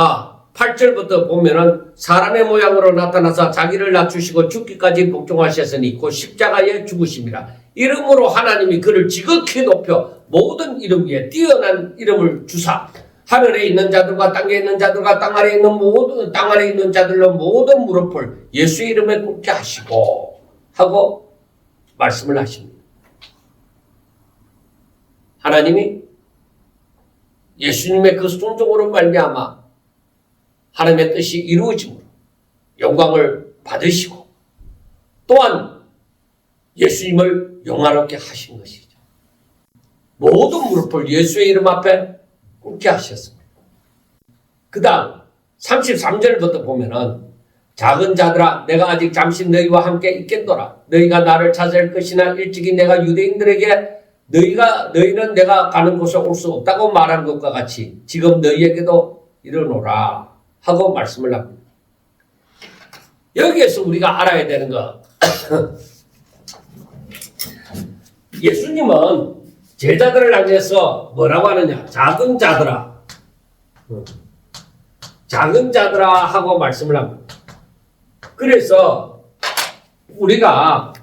8절부터 보면은 사람의 모양으로 나타나서 자기를 낮추시고 죽기까지 복종하셨으니 곧 십자가에 죽으심이라. 이름으로 하나님이 그를 지극히 높여 모든 이름 위에 뛰어난 이름을 주사 하늘에 있는 자들과 땅에 있는 자들과 땅 아래에 있는 자들로 모든 무릎을 예수의 이름에 꿇게 하시고 하고 말씀을 하십니다. 하나님이 예수님의 그 순종으로 말미암아 하나님의 뜻이 이루어짐으로 영광을 받으시고 또한 예수님을 영화롭게 하신 것이죠. 모든 무릎을 예수의 이름 앞에 꿇게 하셨습니다. 그 다음 33절부터 보면은 작은 자들아 내가 아직 잠시 너희와 함께 있겠노라. 너희가 나를 찾을 것이나 일찍이 내가 유대인들에게 너희는 내가 가는 곳에 올 수 없다고 말한 것과 같이 지금 너희에게도 이르노라 하고 말씀을 합니다. 여기에서 우리가 알아야 되는 거 예수님은 제자들을 향해서 뭐라고 하느냐? 작은 자들아. 작은 자들아 하고 말씀을 합니다. 그래서 우리가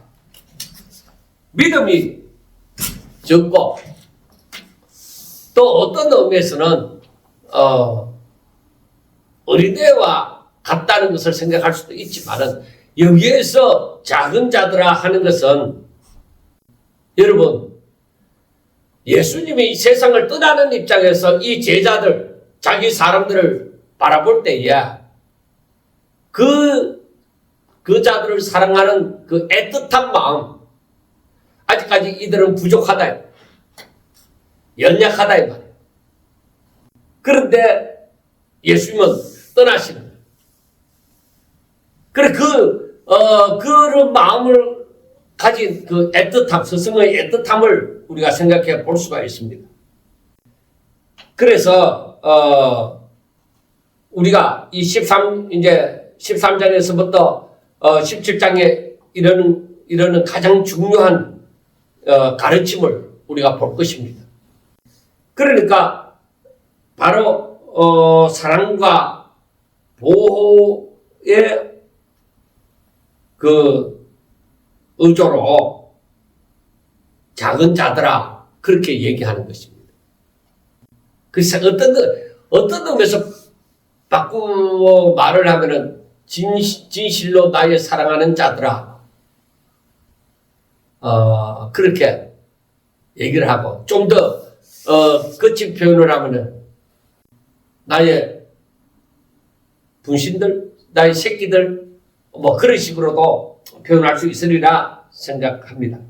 믿음이 적고 또 어떤 의미에서는 어린애와 같다는 것을 생각할 수도 있지만은 여기에서 작은 자들아 하는 것은 여러분 예수님이 이 세상을 떠나는 입장에서 이 제자들, 자기 사람들을 바라볼 때에 그 자들을 사랑하는 그 애틋한 마음, 아직까지 이들은 부족하다, 연약하다 이 말이에요. 그런데 예수님은 떠나시는 거예요. 그래 그런 마음을 가진 그 애틋함, 스승의 애틋함을 우리가 생각해 볼 수가 있습니다. 그래서 우리가 이 13장에서부터 17장에 이르는 가장 중요한 가르침을 우리가 볼 것입니다. 그러니까 바로 사랑과 보호의 그 의조로 작은 자들아 그렇게 얘기하는 것입니다. 그래서 어떤 의미에서 바꾸어 말을 하면은 진실로 나의 사랑하는 자들아, 그렇게 얘기를 하고, 좀 더 거친 표현을 하면은 나의 분신들, 나의 새끼들, 뭐 그런 식으로도 표현할 수 있으리라 생각합니다.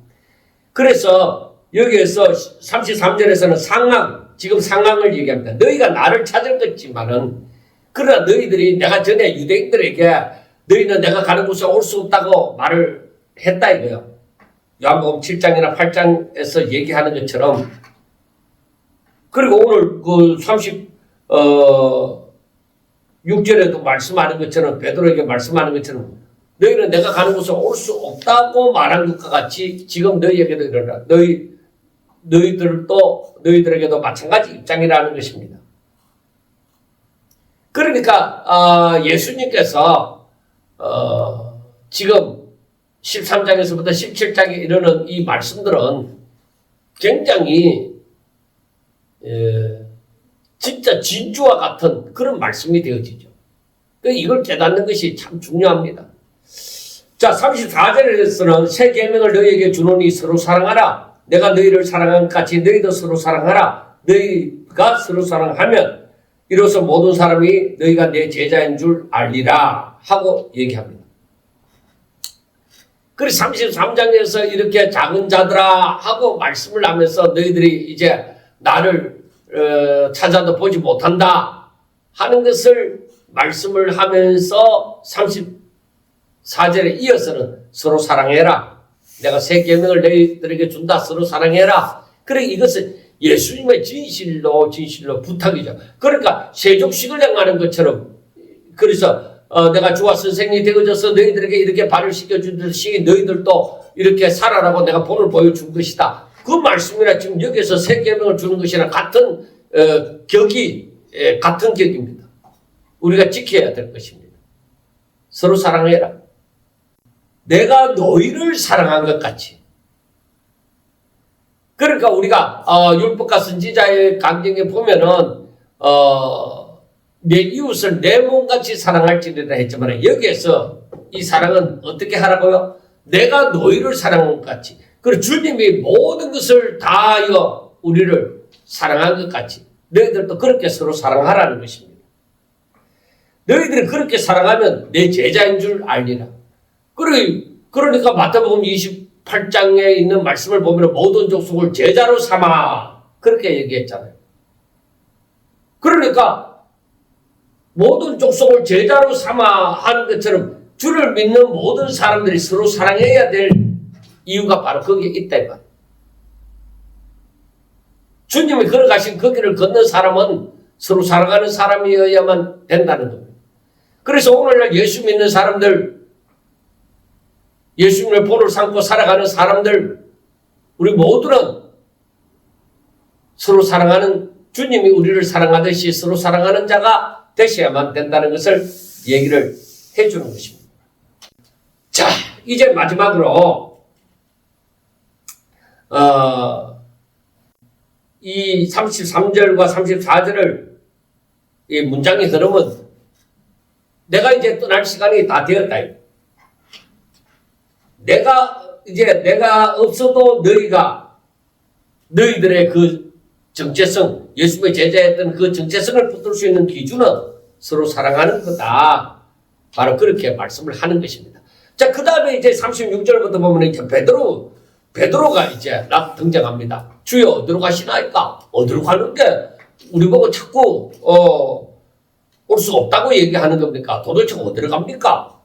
그래서 여기에서 33절에서는 지금 상황을 얘기합니다. 너희가 나를 찾을 것이지만은, 그러나 너희들이 내가 전에 유대인들에게 너희는 내가 가는 곳에 올 수 없다고 말을 했다 이거예요. 요한복음 7장이나 8장에서 얘기하는 것처럼. 그리고 오늘 그 36절에도 말씀하는 것처럼, 베드로에게 말씀하는 것처럼 너희는 내가 가는 곳에 올 수 없다고 말한 것과 같이 지금 너희에게도 이러라. 너희들에게도 마찬가지 입장이라는 것입니다. 그러니까 예수님께서 지금 13장에서부터 17장에 이르는 이 말씀들은 굉장히 진짜 진주와 같은 그런 말씀이 되어지죠. 이걸 깨닫는 것이 참 중요합니다. 자, 34절에서는 새 계명을 너희에게 주노니 서로 사랑하라. 내가 너희를 사랑한 것 같이 너희도 서로 사랑하라. 너희가 서로 사랑하면 이로써 모든 사람이 너희가 내 제자인 줄 알리라 하고 얘기합니다. 그래서 33장에서 이렇게 작은 자들아 하고 말씀을 하면서 너희들이 이제 나를 찾아도 보지 못한다 하는 것을 말씀을 하면서 34절에 이어서는 서로 사랑해라. 내가 새 계명을 너희들에게 준다. 서로 사랑해라. 그래, 이것은 예수님의 진실로 부탁이죠. 그러니까 세족식을 행하는 것처럼, 그래서 내가 주와 선생님이 되어져서 너희들에게 이렇게 발을 씻겨주듯이 너희들도 이렇게 살아라고 내가 본을 보여준 것이다. 그 말씀이나 지금 여기서 새 계명을 주는 것이랑 같은 같은 격입니다. 우리가 지켜야 될 것입니다. 서로 사랑해라. 내가 너희를 사랑한 것 같이. 그러니까 우리가 율법과 선지자의 강경에 보면은 내 이웃을 내 몸같이 사랑할지니라 했지만, 여기에서 이 사랑은 어떻게 하라고요? 내가 너희를 사랑한 것 같이. 그리고 주님이 모든 것을 다하여 우리를 사랑한 것 같이 너희들도 그렇게 서로 사랑하라는 것입니다. 너희들이 그렇게 사랑하면 내 제자인 줄 알리라. 그러니까 마태복음 28장에 있는 말씀을 보면 모든 족속을 제자로 삼아 그렇게 얘기했잖아요. 그러니까 모든 족속을 제자로 삼아 하는 것처럼 주를 믿는 모든 사람들이 서로 사랑해야 될 이유가 바로 거기에 있다 이 말이에요. 주님이 걸어가신 그 길을 걷는 사람은 서로 사랑하는 사람이어야만 된다는 겁니다. 그래서 오늘날 예수 믿는 사람들, 예수님의 본을 삼고 살아가는 사람들, 우리 모두는 서로 사랑하는, 주님이 우리를 사랑하듯이 서로 사랑하는 자가 되셔야만 된다는 것을 얘기를 해주는 것입니다. 자, 이제 마지막으로 이 33절과 34절을 이 문장의 흐름은 내가 이제 떠날 시간이 다 되었다. 내가 없어도 너희들의 그 정체성, 예수의 제자였던 그 정체성을 붙들 수 있는 기준은 서로 사랑하는 거다. 바로 그렇게 말씀을 하는 것입니다. 자, 그 다음에 이제 36절부터 보면 이제 베드로가 이제 등장합니다. 주여, 어디로 가시나이까? 어디로 가는데 우리 보고 자꾸 올 수 없다고 얘기하는 겁니까? 도대체 어디로 갑니까?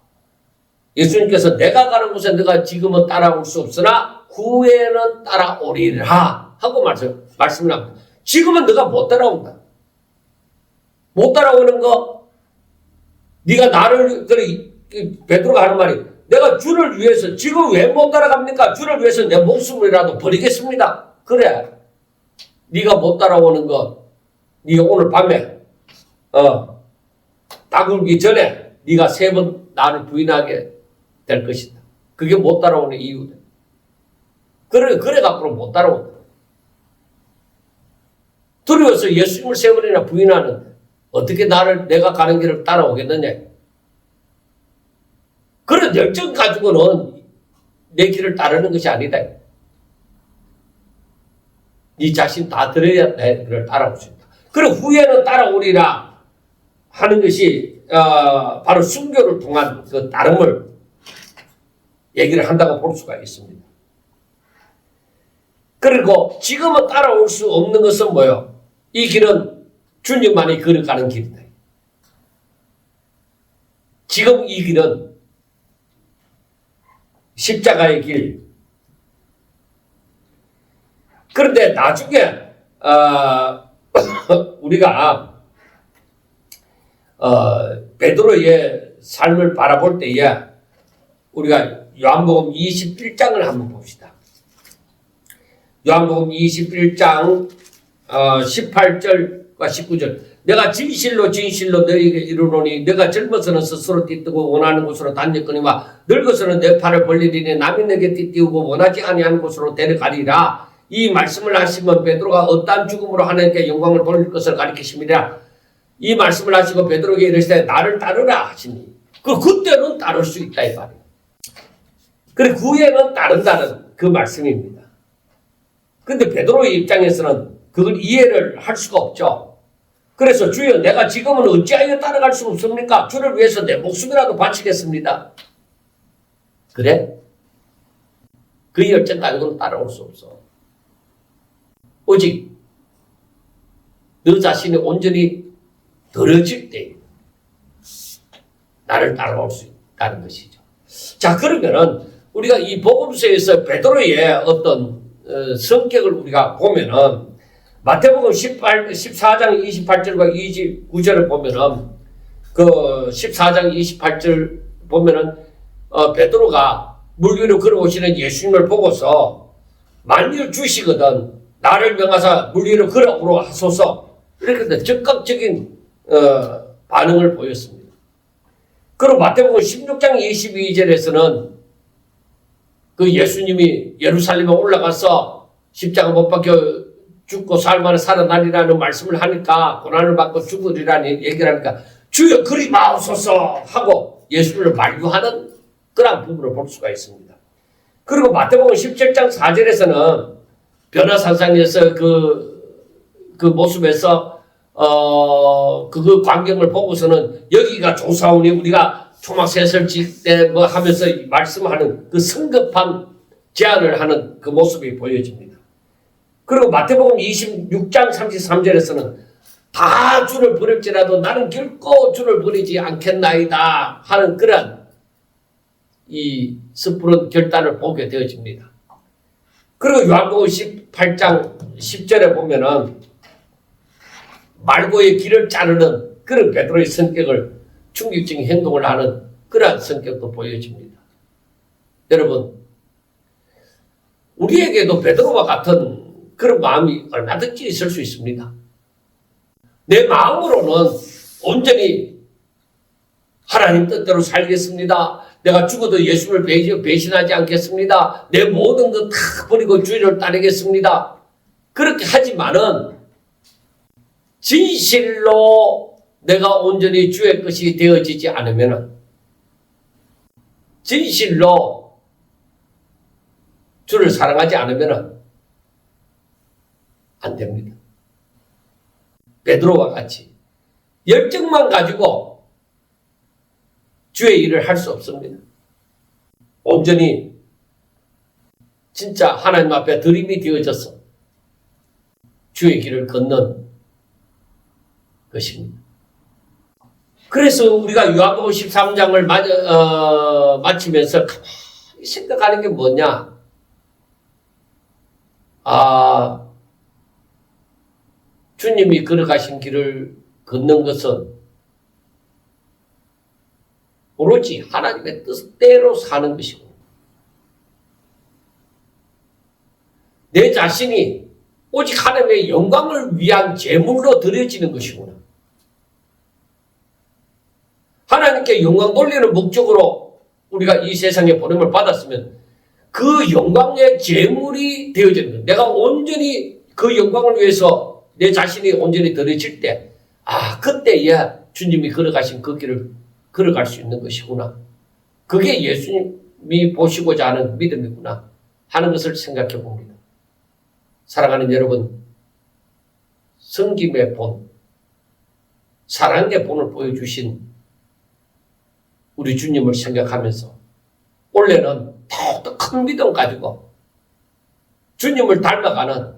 예수님께서 내가 가는 곳에 너가 지금은 따라올 수 없으나 후에는 따라오리라 하고 말씀을 합니다. 지금은 너가 못 따라온다. 못 따라오는 거, 네가 나를, 베드로가 하는 말이, 내가 주를 위해서 지금 왜 못 따라갑니까? 주를 위해서 내 목숨이라도 버리겠습니다. 그래. 네가 못 따라오는 거, 네가 오늘 밤에 다굴기 전에 네가 3번 나를 부인하게 될 것이다. 그게 못 따라오는 이유다. 그래 갖고 못 따라온다. 두려워서 예수님을 3번이나 부인하는 어떻게 내가 가는 길을 따라오겠느냐. 그런 열정 가지고는 내 길을 따르는 것이 아니다. 네 자신 다 들어야 내 길을 따라올 수 있다. 그리고 후에는 따라오리라 하는 것이 바로 순교를 통한 그 따름을 얘기를 한다고 볼 수가 있습니다. 그리고 지금은 따라올 수 없는 것은 뭐예요? 이 길은 주님만이 걸어가는 길이다. 지금 이 길은 십자가의 길. 그런데 나중에 우리가 베드로의 삶을 바라볼 때에 우리가 요한복음 21장을 한번 봅시다. 요한복음 21장 18절과 19절. 내가 진실로 너희에게 이르노니 내가 젊어서는 스스로 띠뜨고 원하는 곳으로 다녔거니와 늙어서는 내 팔을 벌리리니 남이 내게 띠띠우고 원하지 아니하는 곳으로 데려가리라. 이 말씀을 하시면 베드로가 어떠한 죽음으로 하나님께 영광을 돌릴 것을 가리키십니다. 이 말씀을 하시고 베드로에게 이르시되 나를 따르라 하시니 그때는 따를 수 있다 이 말이에요. 그리고 후에는 따른다는 그 말씀입니다. 근데 베드로의 입장에서는 그걸 이해를 할 수가 없죠. 그래서 주여 내가 지금은 어찌하여 따라갈 수 없습니까? 주를 위해서 내 목숨이라도 바치겠습니다. 그래? 그 열정 가지고는 따라올 수 없어. 오직 너 자신이 온전히 더러질 때 나를 따라올 수 있다는 것이죠. 자, 그러면은 우리가 이 복음서에서 베드로의 어떤 성격을 우리가 보면은 마태복음 14장 28절과 29절을 보면은 그 14장 28절 보면은 베드로가 물 위로 걸어오시는 예수님을 보고서 만일 주시거든 나를 명하사 물 위로 걸어오라 하소서 이렇게 적극적인 반응을 보였습니다. 그리고 마태복음 16장 22절에서는 그 예수님이 예루살렘에 올라가서 십자가 못 박혀 죽고 살만은 살아나리라는 말씀을 하니까 고난을 받고 죽으리라는 얘기를 하니까 주여 그리 마옵소서 하고 예수를 만류하는 그런 부분을 볼 수가 있습니다. 그리고 마태복음 17장 4절에서는 변화산상에서 그 모습에서 그 광경을 보고서는 여기가 조사오니 우리가 초막셋을 질 때 뭐 하면서 말씀하는 그 성급한 제안을 하는 그 모습이 보여집니다. 그리고 마태복음 26장 33절에서는 다 주를 버릴지라도 나는 결코 주를 버리지 않겠나이다 하는 그런 이 섣부른 결단을 보게 되어집니다. 그리고 요한복음 18장 10절에 보면은 말고의 길을 자르는 그런 베드로의 성격을 충격적인 행동을 하는 그러한 성격도 보여집니다. 여러분, 우리에게도 베드로와 같은 그런 마음이 얼마든지 있을 수 있습니다. 내 마음으로는 온전히 하나님 뜻대로 살겠습니다. 내가 죽어도 예수를 배신하지 않겠습니다. 내 모든 것 다 버리고 주를 따르겠습니다. 그렇게 하지만은 진실로 내가 온전히 주의 것이 되어지지 않으면 진실로 주를 사랑하지 않으면 안 됩니다. 베드로와 같이 열정만 가지고 주의 일을 할 수 없습니다. 온전히 진짜 하나님 앞에 드림이 되어져서 주의 길을 걷는 것입니다. 그래서 우리가 요한복음 13장을 마치면서 가만히 생각하는 게 뭐냐? 주님이 걸어가신 길을 걷는 것은 오로지 하나님의 뜻대로 사는 것이고 내 자신이 오직 하나님의 영광을 위한 제물로 드려지는 것이구나. 하나님께 영광 돌리는 목적으로 우리가 이 세상에 보냄을 받았으면 그 영광의 제물이 되어지는 거예요. 내가 온전히 그 영광을 위해서 내 자신이 온전히 드려질 때 아, 그때야 주님이 걸어가신 그 길을 걸어갈 수 있는 것이구나. 그게 예수님이 보시고자 하는 믿음이구나 하는 것을 생각해 봅니다. 사랑하는 여러분, 섬김의 본, 사랑의 본을 보여주신 우리 주님을 생각하면서 올해는 더욱더 큰 믿음 가지고 주님을 닮아가는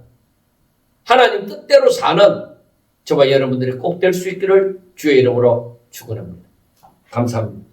하나님 뜻대로 사는 저와 여러분들이 꼭 될 수 있기를 주의 이름으로 축원합니다. 감사합니다.